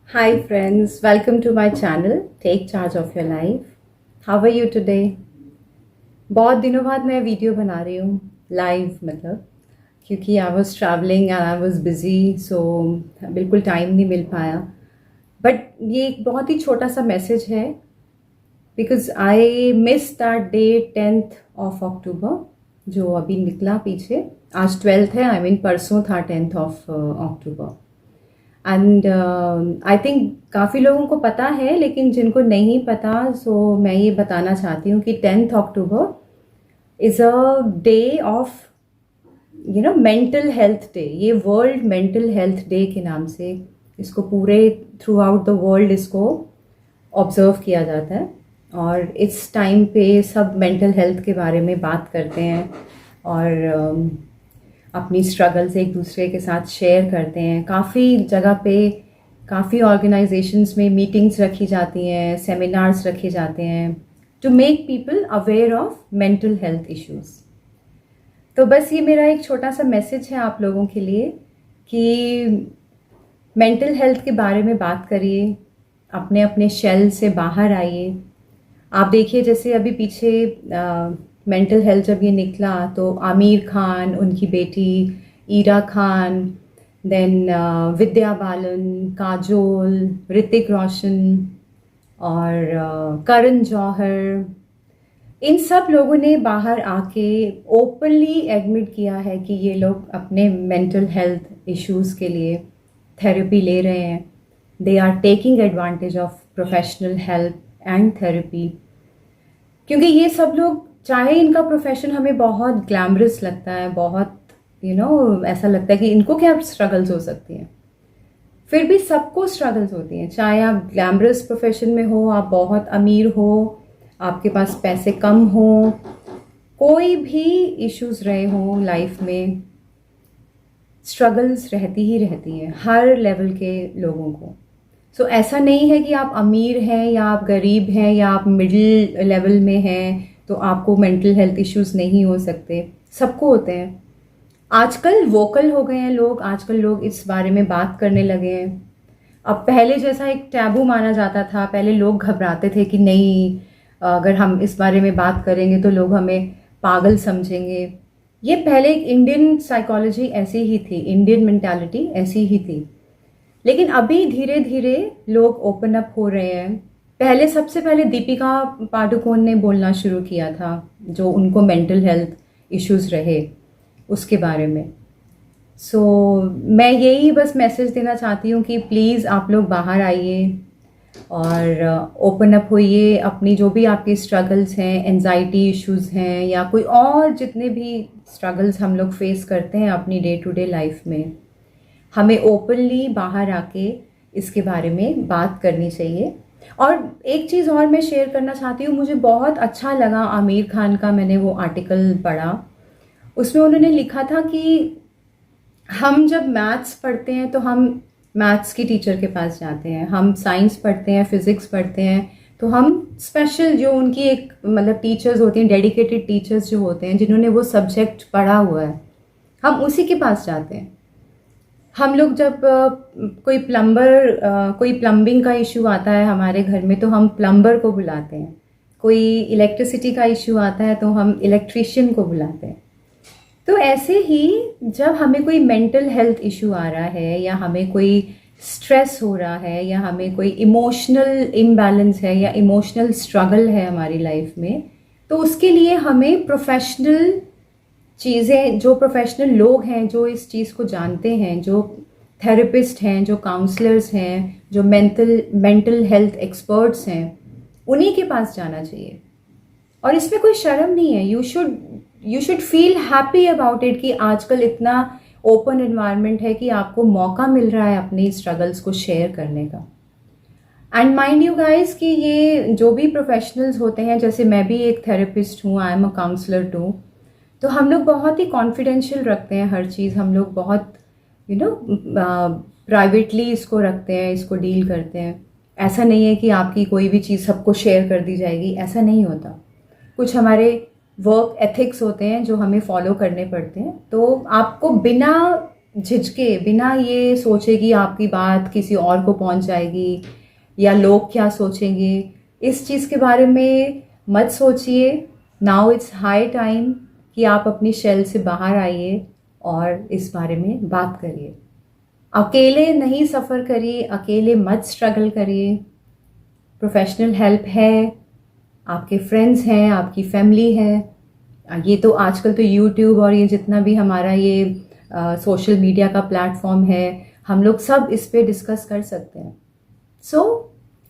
Hi friends, welcome to my channel Take Charge of Your Life. How are you today? बहुत दिनों बाद मैं video बना रही हूँ लाइव मतलब क्योंकि I was travelling and I was busy so बिल्कुल टाइम नहीं मिल पाया बट ये एक बहुत ही छोटा सा मैसेज है because I miss that day 10th of October जो अभी निकला पीछे आज 12th है आई मीन परसों था 10th of October and I think काफ़ी लोगों को पता है लेकिन जिनको नहीं पता सो मैं ये बताना चाहती हूँ कि 10th October is a day of mental health day. ये वर्ल्ड मेंटल हेल्थ डे के नाम से इसको पूरे थ्रू आउट द वर्ल्ड इसको ऑब्जर्व किया जाता है और इस टाइम पे सब मेंटल हेल्थ के बारे में बात करते हैं और अपनी स्ट्रगल्स एक दूसरे के साथ शेयर करते हैं। काफ़ी जगह पे काफ़ी ऑर्गेनाइजेशंस में मीटिंग्स रखी जाती हैं, सेमिनार्स रखे जाते हैं to make people aware of mental health issues. तो बस ये मेरा एक छोटा सा मैसेज है आप लोगों के लिए कि मेंटल हेल्थ के बारे में बात करिए, अपने अपने शेल से बाहर आइए। आप देखिए जैसे अभी पीछे मेंटल हेल्थ जब ये निकला तो आमिर खान, उनकी बेटी ईरा खान, देन विद्या बालन, काजोल, ऋतिक रोशन और करण जौहर, इन सब लोगों ने बाहर आके ओपनली एडमिट किया है कि ये लोग अपने मेंटल हेल्थ इश्यूज़ के लिए थेरेपी ले रहे हैं। They are taking advantage of professional help and therapy क्योंकि ये सब लोग चाहे इनका प्रोफेशन हमें बहुत ग्लैमरस लगता है, बहुत ऐसा लगता है कि इनको क्या स्ट्रगल्स हो सकती हैं, फिर भी सबको स्ट्रगल्स होती हैं। चाहे आप ग्लैमरस प्रोफेशन में हो, आप बहुत अमीर हो, आपके पास पैसे कम हो, कोई भी इश्यूज रहे हों लाइफ में, स्ट्रगल्स रहती ही रहती हैं हर लेवल के लोगों को। सो ऐसा नहीं है कि आप अमीर हैं या आप गरीब हैं या आप मिडिल लेवल में हैं तो आपको मेंटल हेल्थ इश्यूज नहीं हो सकते, सबको होते हैं। आजकल वोकल हो गए हैं लोग, आजकल लोग इस बारे में बात करने लगे हैं। अब पहले जैसा एक टैबू माना जाता था, पहले लोग घबराते थे कि नहीं अगर हम इस बारे में बात करेंगे तो लोग हमें पागल समझेंगे। ये पहले एक इंडियन साइकोलॉजी ऐसी ही थी, इंडियन मेंटालिटी ऐसी ही थी, लेकिन अभी धीरे धीरे लोग ओपन अप हो रहे हैं। पहले सबसे पहले दीपिका पादुकोण ने बोलना शुरू किया था जो उनको मेंटल हेल्थ इश्यूज रहे उसके बारे में। सो मैं यही बस मैसेज देना चाहती हूँ कि प्लीज़ आप लोग बाहर आइए और ओपन अप होइए। अपनी जो भी आपकी स्ट्रगल्स हैं, एंजाइटी इश्यूज हैं या कोई और जितने भी स्ट्रगल्स हम लोग फेस करते हैं अपनी डे टू डे लाइफ में, हमें ओपनली बाहर आके इसके बारे में बात करनी चाहिए। और एक चीज़ और मैं शेयर करना चाहती हूँ, मुझे बहुत अच्छा लगा आमिर खान का, मैंने वो आर्टिकल पढ़ा। उसमें उन्होंने लिखा था कि हम जब मैथ्स पढ़ते हैं तो हम मैथ्स की टीचर के पास जाते हैं, हम साइंस पढ़ते हैं, फिज़िक्स पढ़ते हैं तो हम स्पेशल जो उनकी एक मतलब टीचर्स होती हैं, डेडिकेटेड टीचर्स जो होते हैं जिन्होंने वो सब्जेक्ट पढ़ा हुआ है, हम उसी के पास जाते हैं। हम लोग जब कोई प्लम्बिंग का इशू आता है हमारे घर में तो हम प्लम्बर को बुलाते हैं, कोई इलेक्ट्रिसिटी का इशू आता है तो हम इलेक्ट्रिशियन को बुलाते हैं। तो ऐसे ही जब हमें कोई मेंटल हेल्थ इशू आ रहा है या हमें कोई स्ट्रेस हो रहा है या हमें कोई इमोशनल इम्बैलेंस है या इमोशनल स्ट्रगल है हमारी लाइफ में, तो उसके लिए हमें प्रोफेशनल चीज़ें, जो प्रोफेशनल लोग हैं जो इस चीज़ को जानते हैं, जो थेरेपिस्ट हैं, जो काउंसलर्स हैं, जो मेंटल हेल्थ एक्सपर्ट्स हैं, उन्हीं के पास जाना चाहिए। और इसमें कोई शर्म नहीं है। You should feel happy about it कि आजकल इतना ओपन एनवायरनमेंट है कि आपको मौका मिल रहा है अपनी स्ट्रगल्स को शेयर करने का। एंड माइंड यू गाइस कि ये जो भी प्रोफेशनल्स होते हैं, जैसे मैं भी एक थेरेपिस्ट हूँ, I am a counsellor too, तो हम लोग बहुत ही कॉन्फिडेंशियल रखते हैं हर चीज़। हम लोग बहुत प्राइवेटली इसको रखते हैं, इसको डील करते हैं। ऐसा नहीं है कि आपकी कोई भी चीज़ सबको शेयर कर दी जाएगी, ऐसा नहीं होता। कुछ हमारे वर्क एथिक्स होते हैं जो हमें फॉलो करने पड़ते हैं। तो आपको बिना झिझके, बिना ये सोचे कि आपकी बात किसी और को पहुंच जाएगी या लोग क्या सोचेंगे, इस चीज़ के बारे में मत सोचिए। नाउ इट्स हाई टाइम कि आप अपनी शेल से बाहर आइए और इस बारे में बात करिए। अकेले नहीं सफ़र करिए, अकेले मत स्ट्रगल करिए। प्रोफेशनल हेल्प है, आपके फ्रेंड्स हैं, आपकी फैमिली है। ये तो आजकल तो यूट्यूब और ये जितना भी हमारा ये सोशल मीडिया का प्लेटफॉर्म है, हम लोग सब इस पे डिस्कस कर सकते हैं। So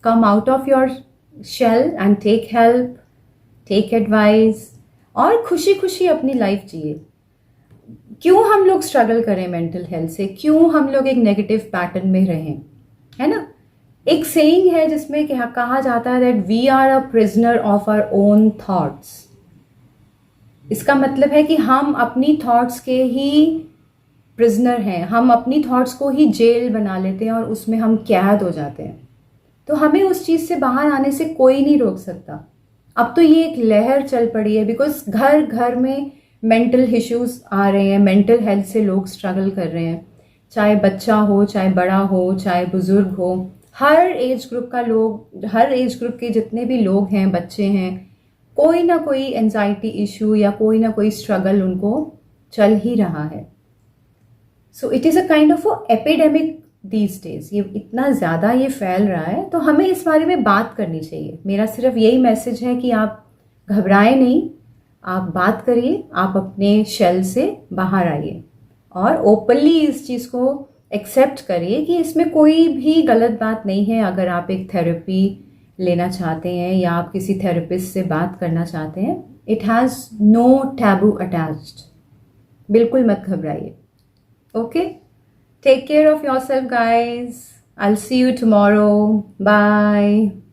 come out of your shell and take help, take advice और खुशी खुशी अपनी लाइफ जिए। क्यों हम लोग स्ट्रगल करें मेंटल हेल्थ से, क्यों हम लोग एक नेगेटिव पैटर्न में रहें, है ना। एक सेइंग है जिसमें कहा जाता है that we are a prisoner of our own thoughts. इसका मतलब है कि हम अपनी थॉट्स के ही प्रिजनर हैं, हम अपनी थॉट्स को ही जेल बना लेते हैं और उसमें हम कैद हो जाते हैं। तो हमें उस चीज़ से बाहर आने से कोई नहीं रोक सकता। अब तो ये एक लहर चल पड़ी है, बिकॉज घर घर में मेंटल इश्यूज आ रहे हैं, मेंटल हेल्थ से लोग स्ट्रगल कर रहे हैं। चाहे बच्चा हो, चाहे बड़ा हो, चाहे बुजुर्ग हो, हर एज ग्रुप का लोग, हर एज ग्रुप के जितने भी लोग हैं, बच्चे हैं, कोई ना कोई एंजाइटी इशू या कोई ना कोई स्ट्रगल उनको चल ही रहा है। So it is a kind of epidemic these days. ये इतना ज़्यादा ये फैल रहा है, तो हमें इस बारे में बात करनी चाहिए। मेरा सिर्फ यही मैसेज है कि आप घबराएं नहीं, आप बात करिए, आप अपने शेल से बाहर आइए और ओपनली इस चीज़ को एक्सेप्ट करिए कि इसमें कोई भी गलत बात नहीं है। अगर आप एक थेरेपी लेना चाहते हैं या आप किसी थेरेपिस्ट से बात करना चाहते हैं, it has no taboo attached. बिल्कुल मत घबराइए। Okay, take care of yourself guys. I'll see you tomorrow. Bye.